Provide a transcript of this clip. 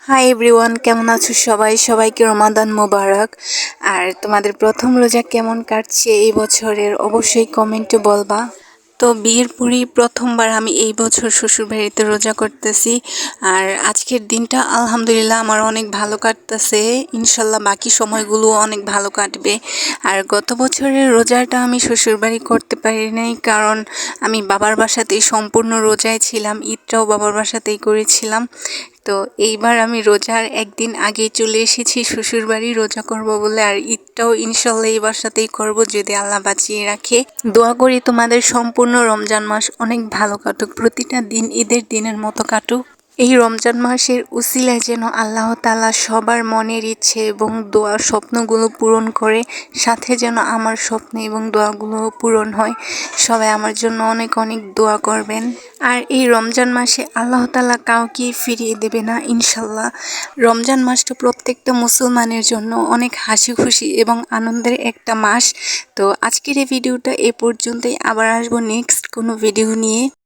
Hi everyone, কেমন আছো সবাই? সবাইকে রমাদান মোবারক। আর তোমাদের প্রথম রোজা কেমন কাটছে এই বছরের অবশ্যই কমেন্টে বলবা। তো বিয়ের পরেই প্রথমবার আমি এই বছর শ্বশুরবাড়িতে রোজা করতেছি। আর আজকের দিনটা আলহামদুলিল্লাহ আমার অনেক ভালো কাটতেছে। ইনশাল্লাহ বাকি সময়গুলো অনেক ভালো কাটবে। আর গত বছরের রোজাটা আমি শ্বশুরবাড়ি করতে পারি নাই, কারণ আমি বাবার বাসাতেই সম্পূর্ণ রোজায় ছিলাম। ঈদটাও বাবার বাসাতেই করেছিলাম। তো এইবার আমি রোজার একদিন আগেই চলে এসেছি শ্বশুরবাড়ি রোজা করব বলে। আর ঈদটাও ইনশাল্লাহ এই বাসাতেই করব যদি আল্লাহ বাঁচিয়ে রাখে। দোয়া করি তোমাদের সম্পূর্ণ রমজান মাস অনেক ভালো কাটুক, প্রতিটা দিন ঈদের দিনের মতো কাটুক। এই রমজান মাসের উসিলায় যেন আল্লাহ তাআলা সবার মনের ইচ্ছে এবং দোয়ার স্বপ্নগুলো পূরণ করে, সাথে যেন আমার স্বপ্ন এবং দোয়াগুলো পূরণ হয়। সবাই আমার জন্য অনেক অনেক দোয়া করবেন। আর এই রমজান মাসে আল্লাহ তাআলা কাউকে ফিরিয়ে দেবে না ইনশাল্লাহ। রমজান মাসটা প্রত্যেকটা মুসলমানের জন্য অনেক হাসি খুশি এবং আনন্দের একটা মাস। তো আজকের এই ভিডিওটা এ পর্যন্তই, আবার আসবো নেক্সট কোনো ভিডিও নিয়ে।